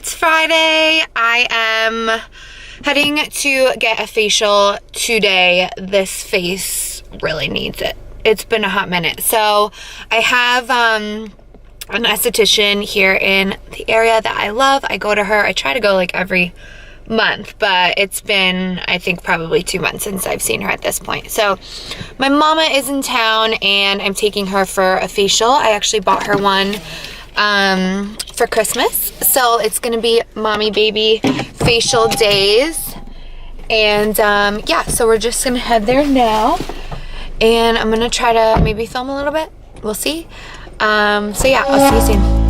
It's Friday. I am heading to get a facial today. This face really needs it. It's been a hot minute. So I have an esthetician here in the area that I love. I go to her. I try to go like every month, but it's been, I think, probably 2 months since I've seen her at this point. So my mama is in town and I'm taking her for a facial. I actually bought her one for Christmas. So it's gonna be mommy baby facial days. And yeah, so we're just gonna head there now. And I'm gonna try to maybe film a little bit. We'll see. So yeah, I'll see you soon.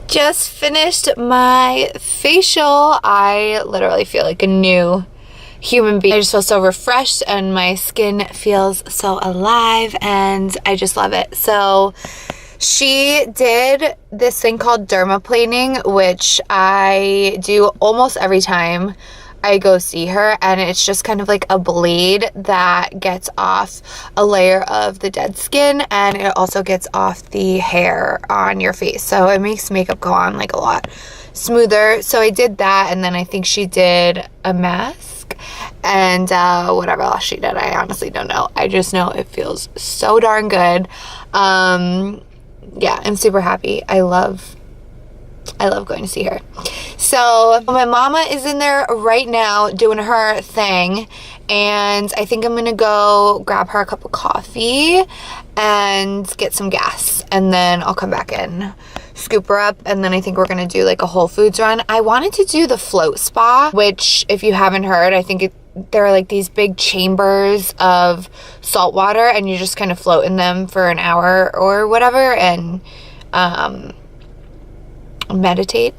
Just finished my facial. I literally feel like a new human being. I just feel so refreshed and my skin feels so alive and I just love it. So she did this thing called dermaplaning, which I do almost every time I go see her, and it's just kind of like a blade that gets off a layer of the dead skin, and it also gets off the hair on your face, so it makes makeup go on like a lot smoother. So I did that, and then I think she did a mask and whatever else she did. I honestly don't know. I just know it feels so darn good. Yeah, I'm super happy. I love going to see her. So my mama is in there right now doing her thing, and I think I'm gonna go grab her a cup of coffee and get some gas, and then I'll come back in, scoop her up, and then I think we're gonna do like a Whole Foods run. I wanted to do the float spa, which if you haven't heard, I think there are like these big chambers of salt water and you just kind of float in them for an hour or whatever and meditate.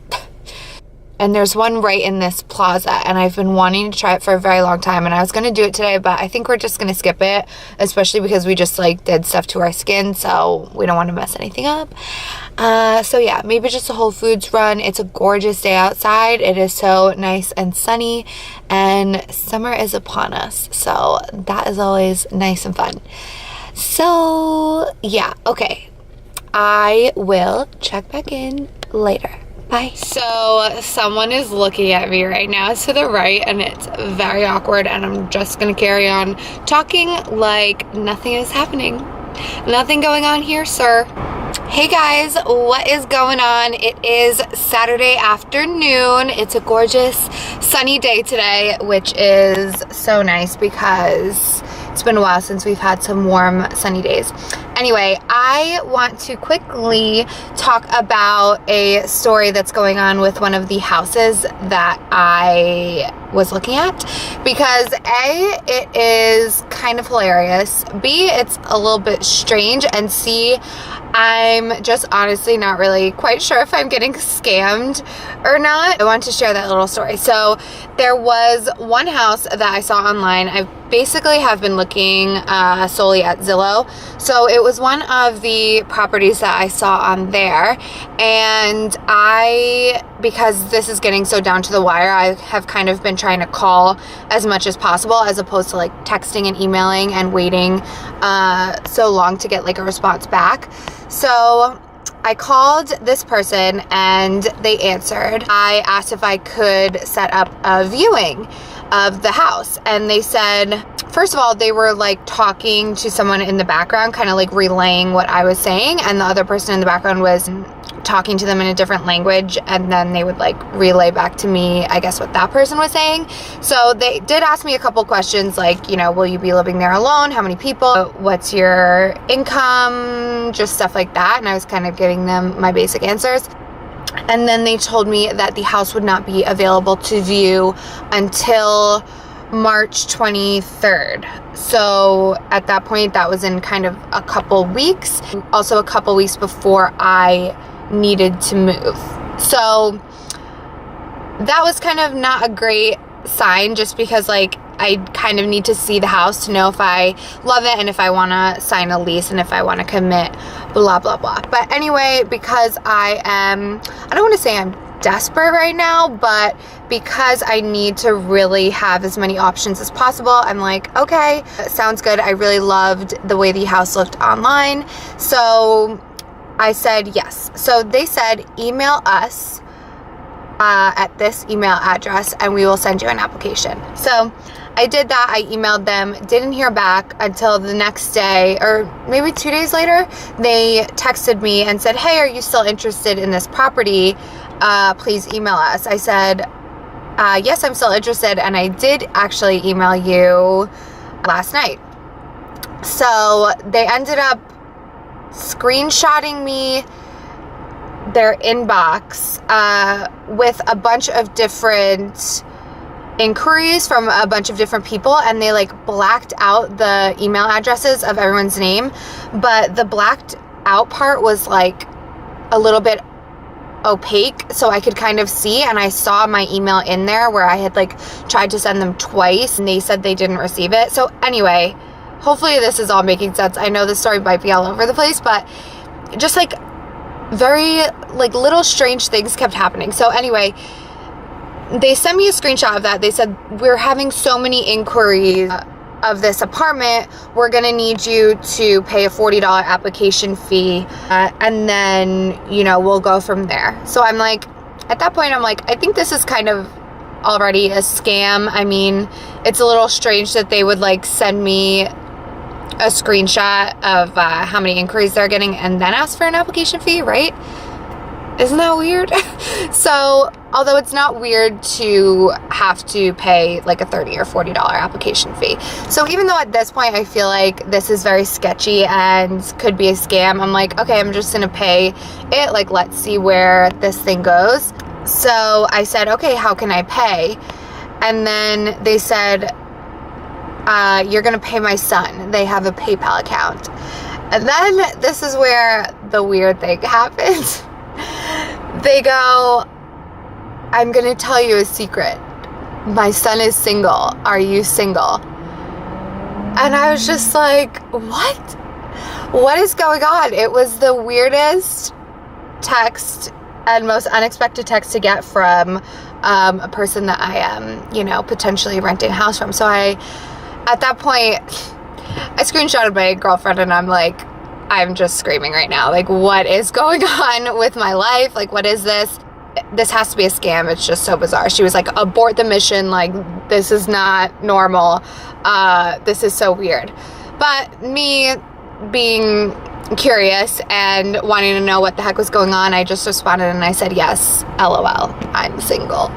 And there's one right in this plaza, and I've been wanting to try it for a very long time, and I was going to do it today, but I think we're just going to skip it, especially because we just like did stuff to our skin, so we don't want to mess anything up. So yeah, maybe just a Whole Foods run. It's a gorgeous day outside. It is so nice and sunny, and summer is upon us, so that is always nice and fun. So yeah, okay, I will check back in later. Bye. So someone is looking at me right now to the right, and it's very awkward, and I'm just gonna carry on talking like nothing is happening. Nothing going on here, sir. Hey guys, what is going on? It is Saturday afternoon. It's a gorgeous sunny day today, which is so nice because it's been a while since we've had some warm sunny days. Anyway, I want to quickly talk about a story that's going on with one of the houses that I was looking at, because A, it is kind of hilarious, B, it's a little bit strange, and C, I'm just honestly not really quite sure if I'm getting scammed or not. I want to share that little story. So there was one house that I saw online. I basically have been looking solely at Zillow. So it was one of the properties that I saw on there. And because this is getting so down to the wire, I have kind of been trying to call as much as possible as opposed to like texting and emailing and waiting so long to get like a response back. So I called this person and they answered. I asked if I could set up a viewing of the house, and they said, first of all, they were like talking to someone in the background, kind of like relaying what I was saying, and the other person in the background was talking to them in a different language, and then they would like relay back to me, I guess, what that person was saying. So they did ask me a couple questions like, you know, will you be living there alone? How many people? What's your income? Just stuff like that. And I was kind of giving them my basic answers. And then they told me that the house would not be available to view until March 23rd. So at that point, that was in kind of a couple weeks. Also a couple weeks before I needed to move. So that was kind of not a great sign, just because like I kind of need to see the house to know if I love it and if I want to sign a lease and if I want to commit, blah blah blah. But anyway, because I don't want to say I'm desperate right now, but because I need to really have as many options as possible, I'm like, okay, sounds good. I really loved the way the house looked online, so I said yes. So they said email us at this email address and we will send you an application. So I did that. I emailed them, didn't hear back until the next day, or maybe 2 days later. They texted me and said, hey, are you still interested in this property? Please email us. I said, yes, I'm still interested, and I did actually email you last night. So they ended up screenshotting me their inbox with a bunch of different inquiries from a bunch of different people, and they like blacked out the email addresses of everyone's name, but the blacked out part was like a little bit opaque, so I could kind of see, and I saw my email in there where I had like tried to send them twice and they said they didn't receive it. So anyway, hopefully this is all making sense. I know the story might be all over the place, but just like very like little strange things kept happening. So anyway, they sent me a screenshot of that. They said, we're having so many inquiries of this apartment, we're gonna need you to pay a $40 application fee, and then, you know, we'll go from there. So I'm like, at that point, I'm like, I think this is kind of already a scam. I mean, it's a little strange that they would like send me a screenshot of how many inquiries they're getting and then ask for an application fee, right? Isn't that weird? So, although it's not weird to have to pay like a $30 or $40 application fee. So even though at this point I feel like this is very sketchy and could be a scam, I'm like, okay, I'm just gonna pay it. Like, let's see where this thing goes. So I said, okay, how can I pay? And then they said, you're gonna pay my son. They have a PayPal account. And then this is where the weird thing happens. They go, I'm gonna tell you a secret. My son is single. Are you single? And I was just like, what? What is going on? It was the weirdest text and most unexpected text to get from a person that I am, you know, potentially renting a house from. So at that point, I screenshotted my girlfriend and I'm like, I'm just screaming right now. Like, what is going on with my life? Like, what is this? This has to be a scam. It's just so bizarre. She was like, abort the mission. Like, this is not normal. This is so weird. But me being curious and wanting to know what the heck was going on, I just responded and I said, yes, LOL, I'm single.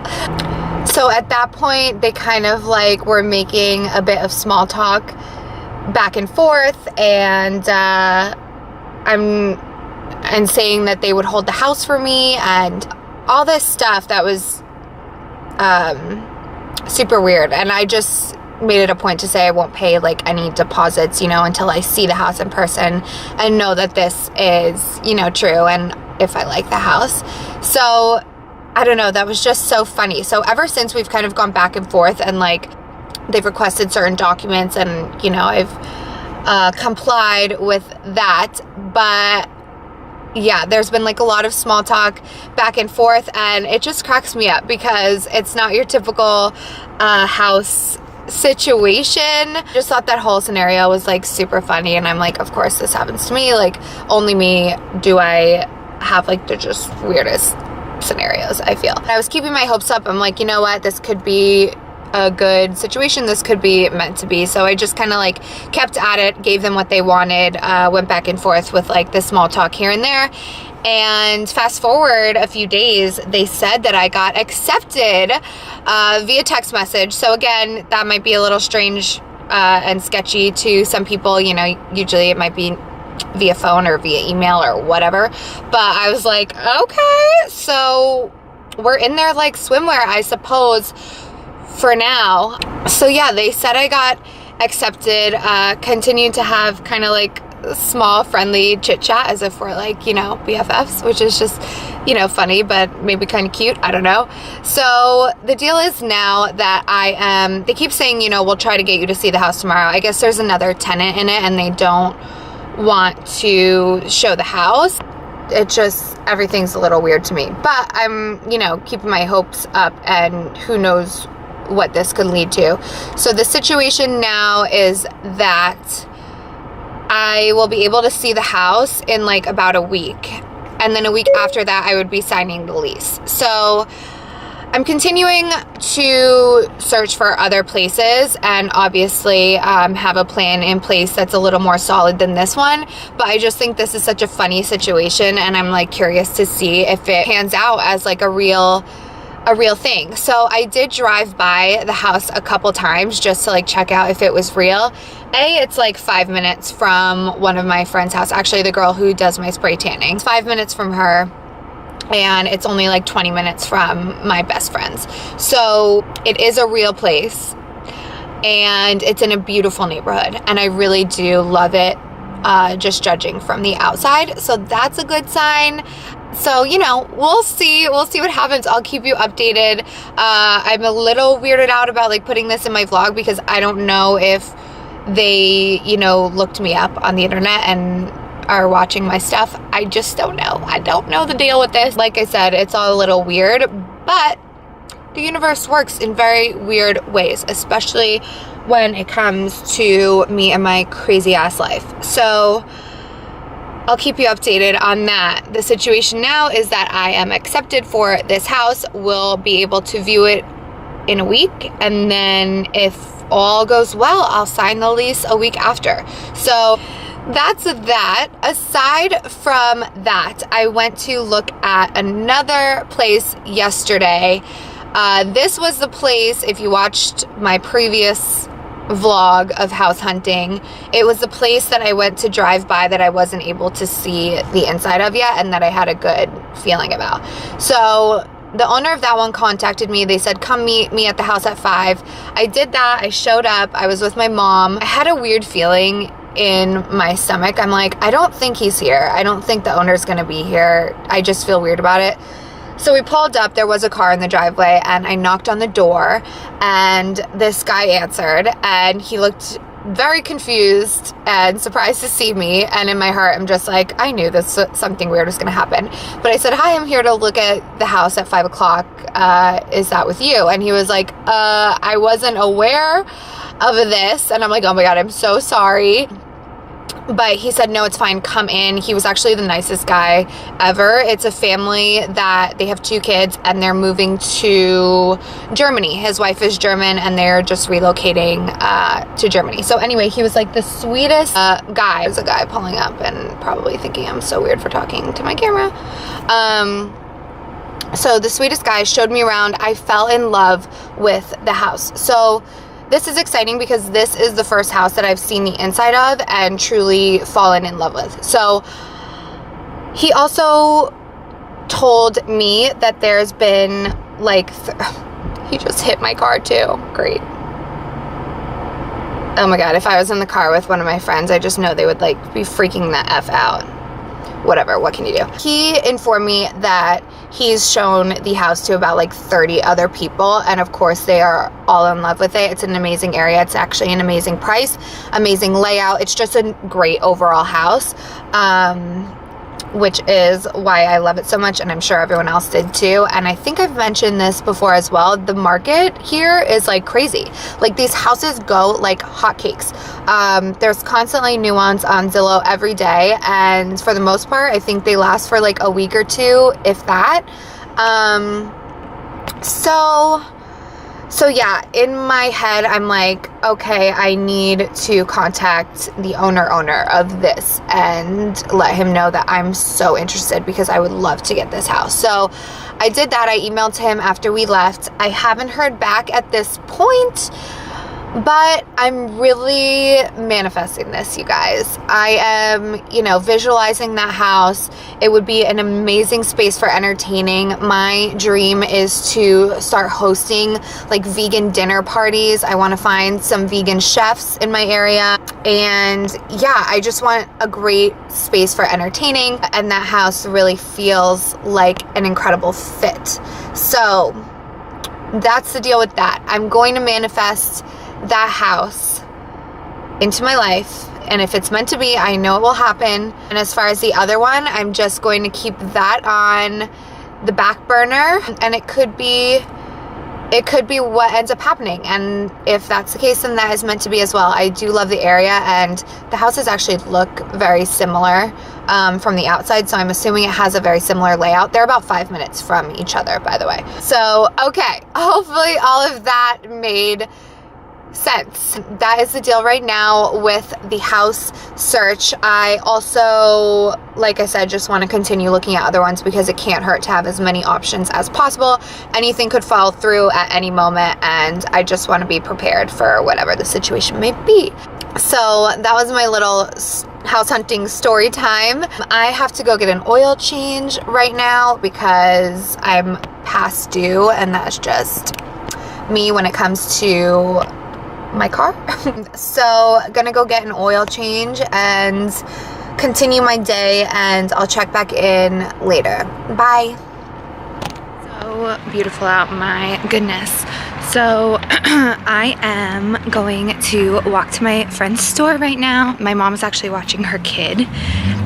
So at that point, they kind of like were making a bit of small talk back and forth, and I'm saying that they would hold the house for me and all this stuff that was super weird. And I just made it a point to say I won't pay like any deposits, you know, until I see the house in person and know that this is, you know, true and if I like the house. So I don't know, that was just so funny. So ever since, we've kind of gone back and forth, and like they've requested certain documents and, you know, I've complied with that. But yeah, there's been like a lot of small talk back and forth, and it just cracks me up because it's not your typical house situation. Just thought that whole scenario was like super funny, and I'm like, of course this happens to me. Like, only me do I have like the just weirdest scenarios, I feel. I was keeping my hopes up. I'm like, you know what, this could be a good situation. This could be meant to be. So I just kind of like kept at it, gave them what they wanted, went back and forth with like the small talk here and there. And fast forward a few days, they said that I got accepted via text message. So again, that might be a little strange and sketchy to some people. You know, usually it might be via phone or via email or whatever. But I was like, okay, so we're in there like swimwear, I suppose, for now. So yeah, they said I got accepted, continued to have kind of like small friendly chit chat as if we're like, you know, BFFs, which is just, you know, funny, but maybe kind of cute. I don't know. So the deal is now that they keep saying, you know, we'll try to get you to see the house tomorrow. I guess there's another tenant in it and they don't want to show the house. It just, everything's a little weird to me, but I'm, you know, keeping my hopes up, and who knows what this could lead to. So the situation now is that I will be able to see the house in like about a week, and then a week after that I would be signing the lease. So I'm continuing to search for other places, and obviously have a plan in place that's a little more solid than this one, but I just think this is such a funny situation, and I'm like curious to see if it pans out as like a real thing. So I did drive by the house a couple times just to like check out if it was real. It's like 5 minutes from one of my friend's house, actually the girl who does my spray tanning. It's 5 minutes from her, and it's only like 20 minutes from my best friend's. So it is a real place, and it's in a beautiful neighborhood, and I really do love it, just judging from the outside. So that's a good sign. So, you know, we'll see what happens. I'll keep you updated. I'm a little weirded out about like putting this in my vlog because I don't know if they, you know, looked me up on the internet and are watching my stuff. I just don't know. I don't know the deal with this. Like I said, it's all a little weird, but the universe works in very weird ways, especially when it comes to me and my crazy ass life. So I'll keep you updated on that. The situation now is that I am accepted for this house. We'll be able to view it in a week, and then if all goes well, I'll sign the lease a week after. So that's that. Aside from that, I went to look at another place yesterday. This was the place, if you watched my previous vlog of house hunting, it was the place that I went to drive by that I wasn't able to see the inside of yet, and that I had a good feeling about. So the owner of that one contacted me. They said, come meet me at the house at 5. I did that. I showed up. I was with my mom. I had a weird feeling in my stomach. I'm like, I don't think he's here. I don't think the owner's gonna be here. I just feel weird about it. So we pulled up, there was a car in the driveway, and I knocked on the door, and this guy answered, and he looked very confused and surprised to see me, and in my heart I'm just like, I knew this something weird was gonna happen. But I said, hi, I'm here to look at the house at 5 o'clock. Is that with you? And he was like, I wasn't aware of this. And I'm like, oh my god, I'm so sorry. But he said, no, it's fine, come in. He was actually the nicest guy ever. It's a family that they have 2 kids, and they're moving to Germany. His wife is German, and they're just relocating to Germany. So anyway, he was like the sweetest guy. There's a guy pulling up and probably thinking I'm so weird for talking to my camera. So the sweetest guy showed me around. I fell in love with the house. So this is exciting because this is the first house that I've seen the inside of and truly fallen in love with. So he also told me that there's been like, he just hit my car too. Great. Oh my god, if I was in the car with one of my friends, I just know they would like be freaking the F out. Whatever, what can you do? He informed me that he's shown the house to about like 30 other people, and of course they are all in love with it. It's an amazing area. It's actually an amazing price, amazing layout. It's just a great overall house, which is why I love it so much, and I'm sure everyone else did too. And I think I've mentioned this before as well. The market here is like crazy. Like these houses go like hotcakes. There's constantly new ones on Zillow every day, and for the most part, I think they last for like a week or two, if that. So So yeah, in my head, I'm like, okay, I need to contact the owner of this and let him know that I'm so interested because I would love to get this house. So I did that. I emailed him after we left. I haven't heard back at this point, but I'm really manifesting this, you guys. I am, you know, visualizing that house. It would be an amazing space for entertaining. My dream is to start hosting like vegan dinner parties. I want to find some vegan chefs in my area. And yeah, I just want a great space for entertaining. And that house really feels like an incredible fit. So that's the deal with that. I'm going to manifest that house into my life, and if it's meant to be, I know it will happen. And as far as the other one, I'm just going to keep that on the back burner, and it could be what ends up happening. And if that's the case, then that is meant to be as well. I do love the area, and the houses actually look very similar from the outside, so I'm assuming it has a very similar layout. They're about 5 minutes from each other, by the way. So okay, hopefully all of that made sense. That is the deal right now with the house search. I also, like I said, just want to continue looking at other ones because it can't hurt to have as many options as possible. Anything could fall through at any moment, and I just want to be prepared for whatever the situation may be. So that was my little house hunting story time. I have to go get an oil change right now because I'm past due, and that's just me when it comes to my car. So gonna go get an oil change and continue my day, and I'll check back in later. Bye. So beautiful out, my goodness. So I am going to walk to my friend's store right now. My mom is actually watching her kid,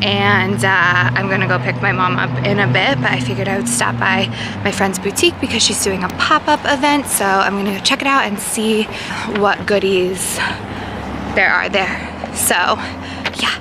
and I'm gonna go pick my mom up in a bit, but I figured I would stop by my friend's boutique because she's doing a pop-up event. So I'm gonna go check it out and see what goodies there are there. So yeah.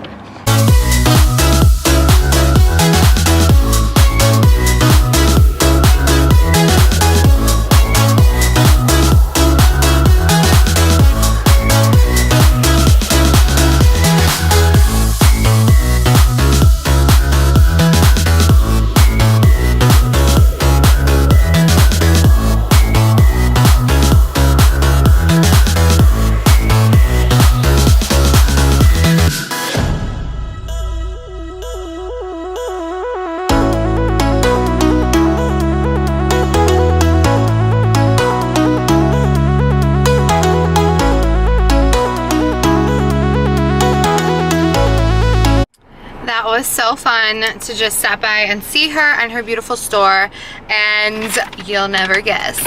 That was so fun to just stop by and see her and her beautiful store, and you'll never guess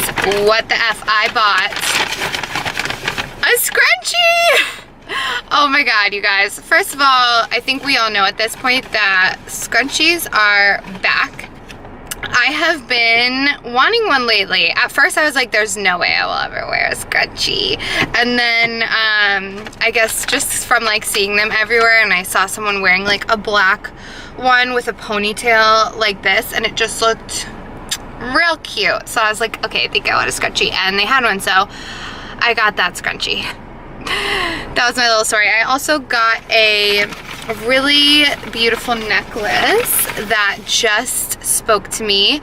what the F I bought. A scrunchie! Oh my god, you guys. First of all, I think we all know at this point that scrunchies are back. I have been wanting one lately. At first I was like, there's no way I will ever wear a scrunchie. And then I guess just from like seeing them everywhere, and I saw someone wearing like a black one with a ponytail like this, and it just looked real cute. So I was like, okay, I think I want a scrunchie. And they had one, so I got that scrunchie. That was my little story. I also got a really beautiful necklace that just spoke to me.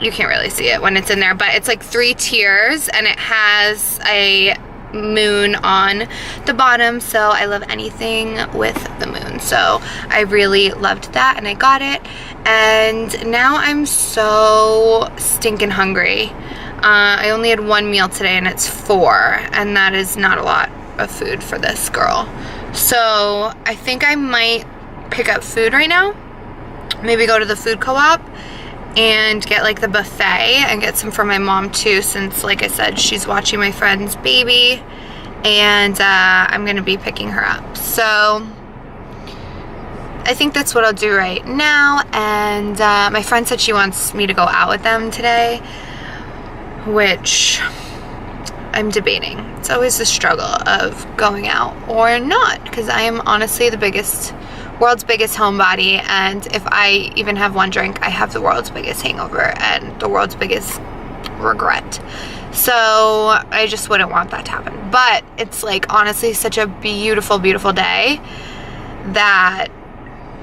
You can't really see it when it's in there, but it's like 3 tiers, and it has a moon on the bottom, so I love anything with the moon. So I really loved that, and I got it, and now I'm so stinking hungry. I only had 1 meal today, and it's 4, and that is not a lot of food for this girl. So I think I might pick up food right now, maybe go to the food co-op and get like the buffet and get some for my mom too, since like I said, she's watching my friend's baby, and I'm gonna be picking her up. So I think that's what I'll do right now. And my friend said she wants me to go out with them today, which I'm debating. It's always the struggle of going out or not, because I am honestly the world's biggest homebody, and if I even have one drink, I have the world's biggest hangover and the world's biggest regret. So I just wouldn't want that to happen. But it's like honestly such a beautiful, beautiful day that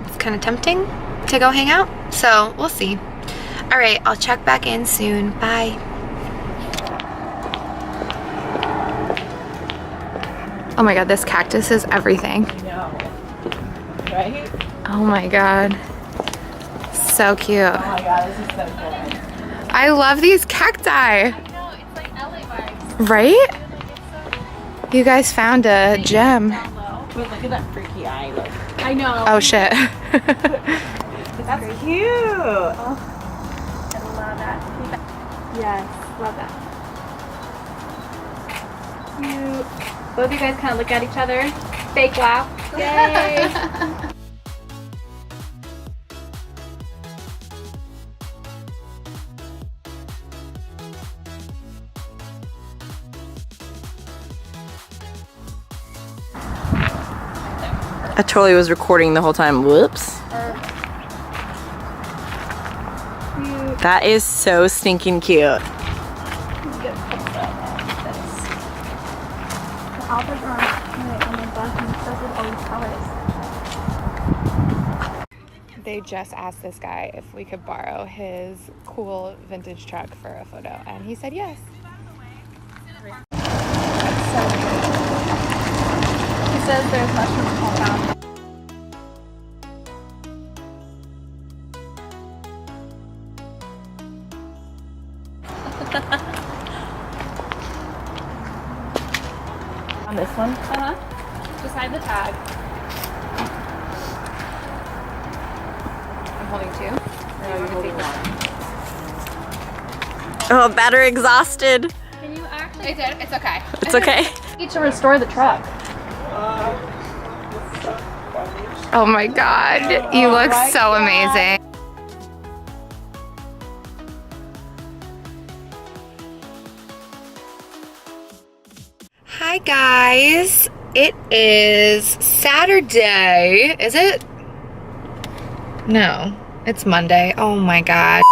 it's kind of tempting to go hang out. So we'll see. All right, I'll check back in soon. Bye. Oh my God, this cactus is everything. I know, right? Oh my God, so cute. Oh my God, this is so good. I love these cacti. I know, it's like LA vibes. Right? You guys found a gem. But look at that freaky eye, look. I know. Oh shit. That's cute. Oh. I love that. Yes, love that. Cute. Both of you guys kind of look at each other. Fake laugh. Yay. I totally was recording the whole time. Whoops. That is so stinking cute. They just asked this guy if we could borrow his cool vintage truck for a photo, and he said yes. He says there's mushrooms compound. On this one? Beside the tag. I'm holding two. No, you're holding one. Oh, battery exhausted. Can you actually? I did. It's okay. It's okay. Need to restore the truck. Oh my God, you look so amazing. Hi guys, it is Saturday. Is it? No, it's Monday. Oh my God.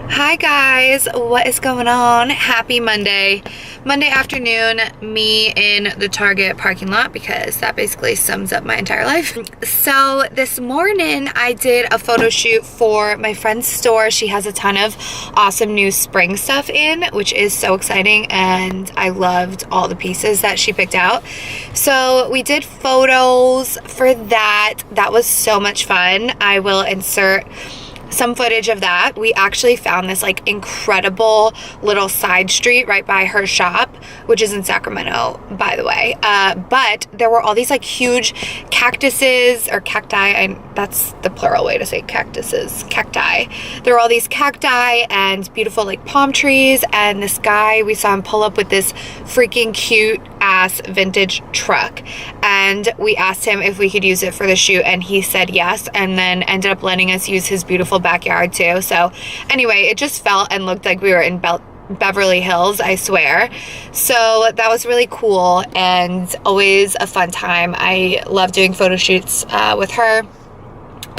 Hi guys, what is going on? Happy Monday. Monday afternoon, me in the Target parking lot because that basically sums up my entire life. So this morning I did a photo shoot for my friend's store. She has a ton of awesome new spring stuff in, which is so exciting, and I loved all the pieces that she picked out. So we did photos for that. That was so much fun. I will insert some footage of that. We actually found this like incredible little side street right by her shop, which is in Sacramento, by the way. But there were all these like huge cactuses or cacti, and that's the plural way to say cactuses, cacti. There were all these cacti and beautiful like palm trees, and this guy, we saw him pull up with this freaking cute ass vintage truck, and we asked him if we could use it for the shoot, and he said yes, and then ended up letting us use his beautiful backyard too. So anyway, it just felt and looked like we were in Beverly Hills, I swear. So that was really cool and always a fun time. I love doing photo shoots with her,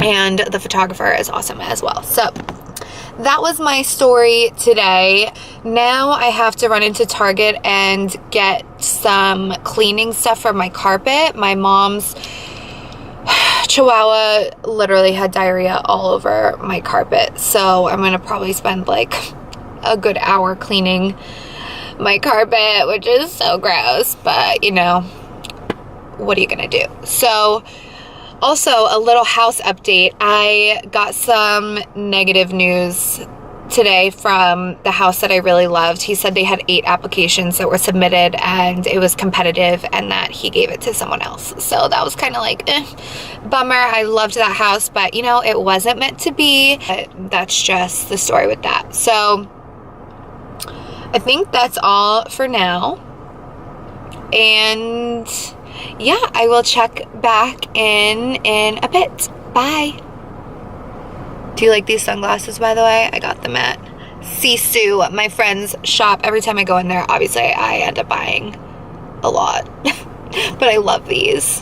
and the photographer is awesome as well. So that was my story today. Now I have to run into Target and get some cleaning stuff for my carpet. My mom's Chihuahua literally had diarrhea all over my carpet, so I'm gonna probably spend like a good hour cleaning my carpet, which is so gross, but you know, what are you gonna do? So also a little house update. I got some negative news today from the house that I really loved. He said they had 8 applications that were submitted and it was competitive, and that he gave it to someone else. So that was kind of like, bummer. I loved that house, but you know, it wasn't meant to be. That's just the story with that. So I think that's all for now. And yeah, I will check back in a bit. Bye. Do you like these sunglasses, by the way? I got them at Sisu, my friend's shop. Every time I go in there, obviously, I end up buying a lot. But I love these.